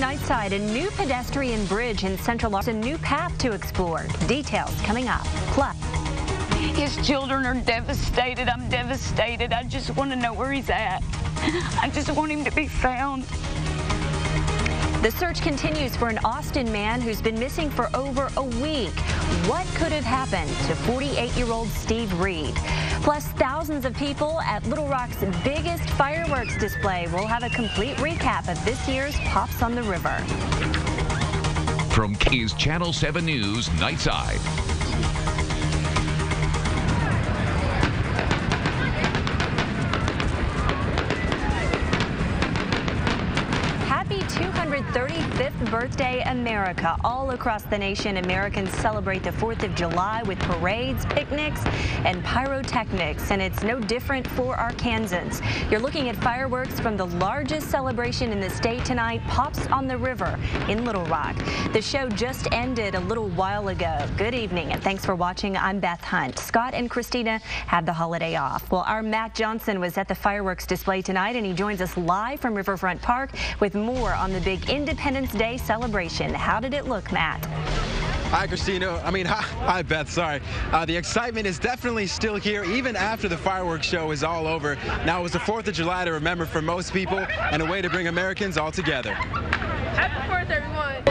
Nightside, a new pedestrian bridge in Central Los Angeles, a new path to explore. Details coming up. Plus, his children are devastated. I'm devastated. I just want to know where he's at. I just want him to be found. The search continues for an Austin man who's been missing for over a week. What could have happened to 48-year-old Steve Reed? Plus, thousands of people at Little Rock's biggest fireworks display. We'll have a complete recap of this year's Pops on the River. From K's Channel 7 News, Nightside. Happy 235th birthday, America. All across the nation, Americans celebrate the 4th of July with parades, picnics, and pyrotechnics. And it's no different for Arkansans. You're looking at fireworks from the largest celebration in the state tonight, Pops on the River in Little Rock. The show just ended a little while ago. Good evening, and thanks for watching. I'm Beth Hunt. Scott and Christina had the holiday off. Well, our Matt Johnson was at the fireworks display tonight, and he joins us live from Riverfront Park with more on the big Independence Day celebration. How did it look, Matt? Hi, Christina. Hi, Beth. Sorry. The excitement is definitely still here, even after the fireworks show is all over. Now, it was the 4th of July to remember for most people and a way to bring Americans all together. Happy 4th, everyone.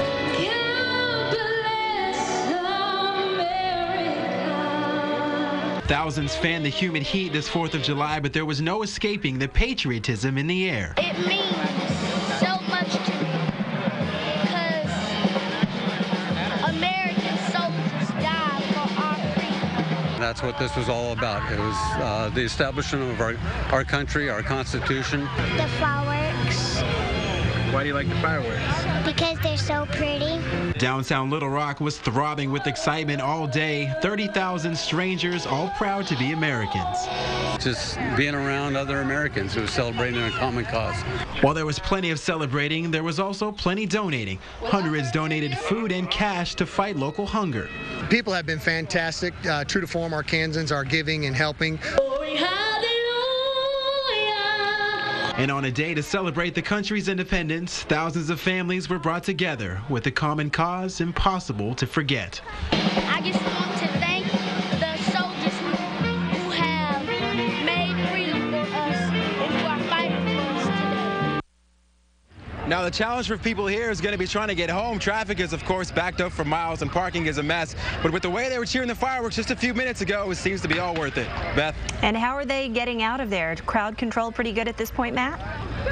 Thousands fanned the humid heat this 4th of July, but there was no escaping the patriotism in the air. It means so much to me because American soldiers died for our freedom. That's what this was all about. It was the establishment of our country, our Constitution. The fireworks. Why do you like the fireworks? Because they're so pretty. Downtown Little Rock was throbbing with excitement all day. 30,000 strangers, all proud to be Americans. Just being around other Americans who are celebrating a common cause. While there was plenty of celebrating, there was also plenty donating. Hundreds donated food and cash to fight local hunger. People have been fantastic. True to form, Arkansans are giving and helping. And on a day to celebrate the country's independence, thousands of families were brought together with a common cause impossible to forget. I just want to thank the soldiers who have made freedom for us and who are fighting for us today. Now, the challenge for people here is going to be trying to get home. Traffic is, of course, backed up for miles and parking is a mess. But with the way they were cheering the fireworks just a few minutes ago, it seems to be all worth it. Beth? And how are they getting out of there? Crowd control pretty good at this point, Matt?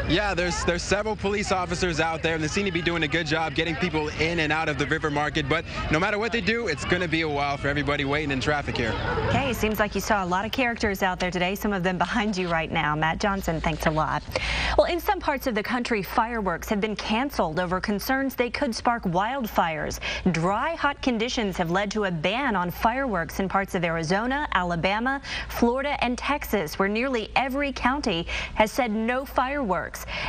Yeah, there's several police officers out there, and they seem to be doing a good job getting people in and out of the river market. But no matter what they do, it's going to be a while for everybody waiting in traffic here. Okay, seems like you saw a lot of characters out there today, some of them behind you right now. Matt Johnson, thanks a lot. Well, in some parts of the country, fireworks have been canceled over concerns they could spark wildfires. Dry, hot conditions have led to a ban on fireworks in parts of Arizona, Alabama, Florida, and Texas, where nearly every county has said no fireworks.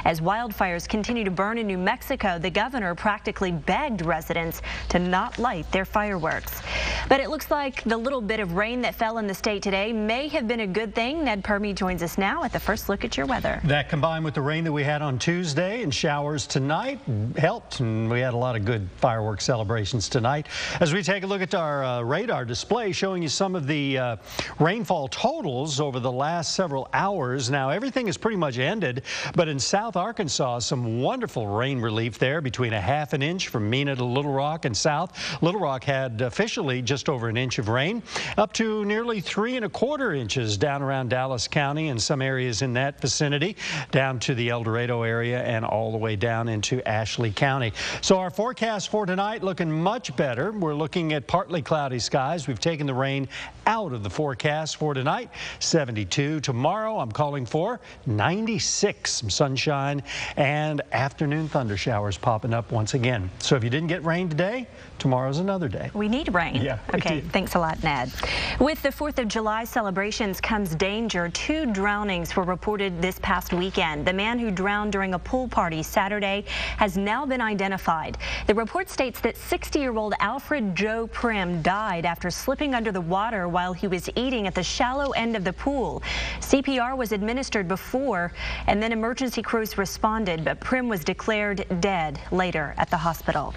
As wildfires continue to burn in New Mexico, the governor practically begged residents to not light their fireworks. But it looks like the little bit of rain that fell in the state today may have been a good thing. Ned Permy joins us now at the first look at your weather. That combined with the rain that we had on Tuesday and showers tonight helped, and we had a lot of good fireworks celebrations tonight. As we take a look at our radar display showing you some of the rainfall totals over the last several hours. Now, everything is pretty much ended, but in South Arkansas, some wonderful rain relief there between a ½ an inch from Mena to Little Rock and south. Little Rock had officially just over an inch of rain, up to nearly 3 1/4 inches down around Dallas County and some areas in that vicinity, down to the El Dorado area and all the way down into Ashley County. So our forecast for tonight looking much better. We're looking at partly cloudy skies. We've taken the rain out of the forecast for tonight. 72 tomorrow. I'm calling for 96. Some sunshine and afternoon thunder showers popping up once again. So if you didn't get rain today, tomorrow's another day. We need rain. Yeah. Okay, thanks a lot, Ned. With the 4th of July celebrations comes danger. 2 drownings were reported this past weekend. The man who drowned during a pool party Saturday has now been identified. The report states that 60-year-old Alfred Joe Prim died after slipping under the water while he was eating at the shallow end of the pool. CPR was administered before, and then emergency crews responded, but Prim was declared dead later at the hospital.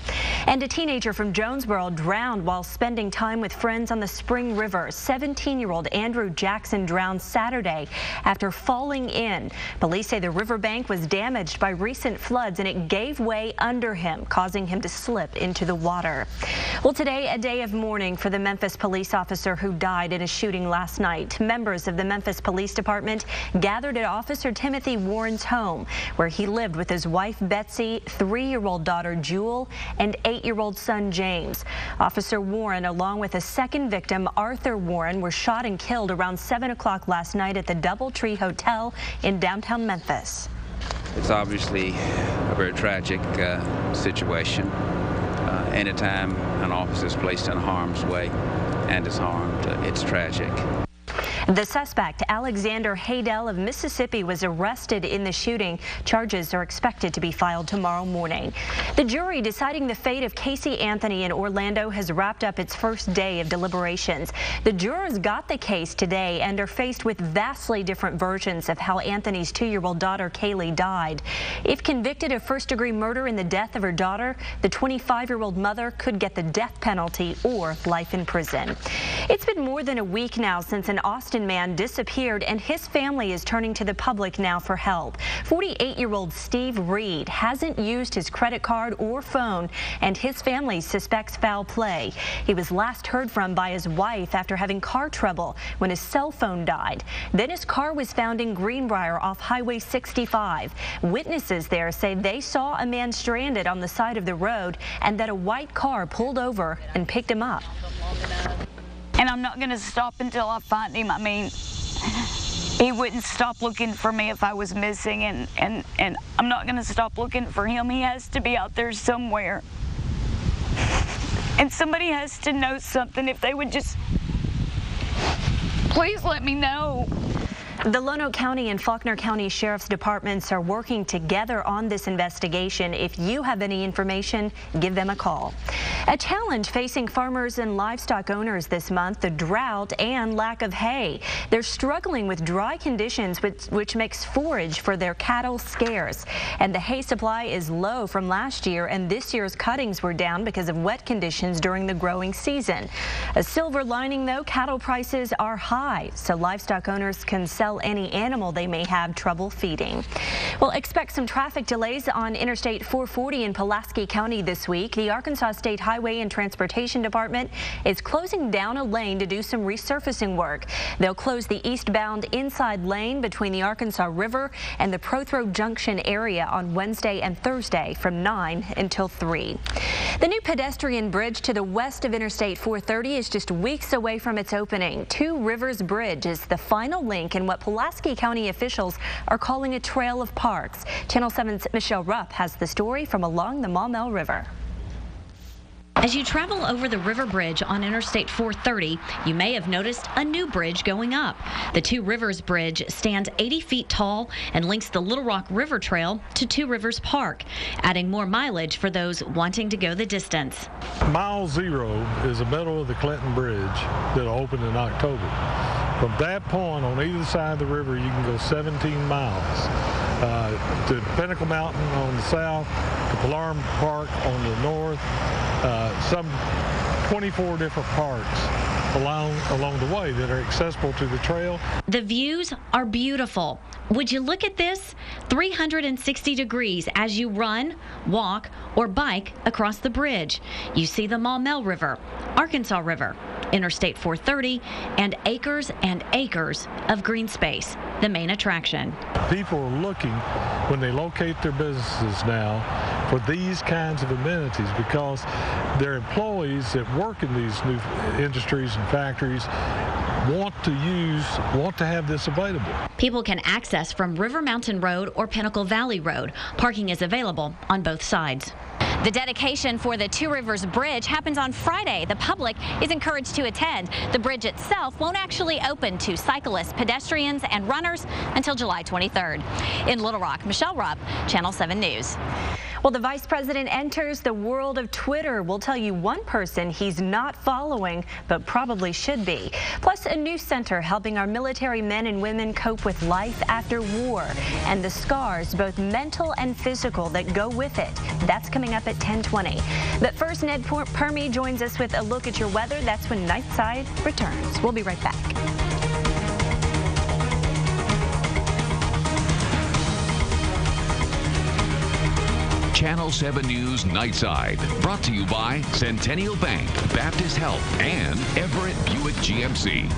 And a teenager from Jonesboro drowned while spending time with friends on the Spring River. 17-year-old Andrew Jackson drowned Saturday after falling in. Police say the riverbank was damaged by recent floods and it gave way under him, causing him to slip into the water. Well, today, a day of mourning for the Memphis police officer who died in a shooting last night. Members of the Memphis Police Department gathered at Officer Timothy Warren's home, where he lived with his wife Betsy, 3-year-old daughter Jewel, and 8-year-old son James. Officer Warren, along with a second victim, Arthur Warren, were shot and killed around 7 o'clock last night at the DoubleTree Hotel in downtown Memphis. It's obviously a very tragic situation. Anytime an officer is placed in harm's way and is harmed, it's tragic. The suspect, Alexander Haydell of Mississippi, was arrested in the shooting. Charges are expected to be filed tomorrow morning. The jury deciding the fate of Casey Anthony in Orlando has wrapped up its first day of deliberations. The jurors got the case today and are faced with vastly different versions of how Anthony's 2-year-old daughter Kaylee died. If convicted of first-degree murder in the death of her daughter, the 25-year-old mother could get the death penalty or life in prison. It's been more than a week now since an Austin man disappeared, and his family is turning to the public now for help. 48-year-old Steve Reed hasn't used his credit card or phone, and his family suspects foul play. He was last heard from by his wife after having car trouble when his cell phone died. Then his car was found in Greenbrier off Highway 65. Witnesses there say they saw a man stranded on the side of the road and that a white car pulled over and picked him up. And I'm not going to stop until I find him. I mean, he wouldn't stop looking for me if I was missing, and I'm not going to stop looking for him. He has to be out there somewhere. And somebody has to know something. If they would just please let me know. The Lonoke County and Faulkner County Sheriff's Departments are working together on this investigation. If you have any information, give them a call. A challenge facing farmers and livestock owners this month, the drought and lack of hay. They're struggling with dry conditions, which makes forage for their cattle scarce. And the hay supply is low from last year, and this year's cuttings were down because of wet conditions during the growing season. A silver lining, though, cattle prices are high, so livestock owners can sell any animal they may have trouble feeding. Well, expect some traffic delays on Interstate 440 in Pulaski County this week. The Arkansas State Highway and Transportation Department is closing down a lane to do some resurfacing work. They'll close the eastbound inside lane between the Arkansas River and the Prothrow Junction area on Wednesday and Thursday from 9 until 3. The new pedestrian bridge to the west of Interstate 430 is just weeks away from its opening. Two Rivers Bridge is the final link in what Pulaski County officials are calling a trail of parks. Channel 7's Michelle Rupp has the story from along the Maumelle River. As you travel over the River Bridge on Interstate 430, you may have noticed a new bridge going up. The Two Rivers Bridge stands 80 feet tall and links the Little Rock River Trail to Two Rivers Park, adding more mileage for those wanting to go the distance. Mile Zero is the middle of the Clinton Bridge that opened in October. From that point on either side of the river, you can go 17 miles. To Pinnacle Mountain on the south, to Polarum Park on the north, some 24 different parks along the way that are accessible to the trail. The views are beautiful. Would you look at this? 360 degrees as you run, walk, or bike across the bridge. You see the Maumelle River, Arkansas River, Interstate 430, and acres of green space, the main attraction. People are looking, when they locate their businesses now, for these kinds of amenities because their employees that work in these new industries and factories want to have this available. People can access from River Mountain Road or Pinnacle Valley Road. Parking is available on both sides. The dedication for the Two Rivers Bridge happens on Friday. The public is encouraged to attend. The bridge itself won't actually open to cyclists, pedestrians, and runners until July 23rd. In Little Rock, Michelle Rupp, Channel 7 News. Well, the vice president enters the world of Twitter. We'll tell you one person he's not following, but probably should be. Plus, a new center helping our military men and women cope with life after war and the scars, both mental and physical, that go with it. That's coming up at 10:20. But first, Ned Permy joins us with a look at your weather. That's when Nightside returns. We'll be right back. Channel 7 News Nightside, brought to you by Centennial Bank, Baptist Health, and Everett Buick GMC.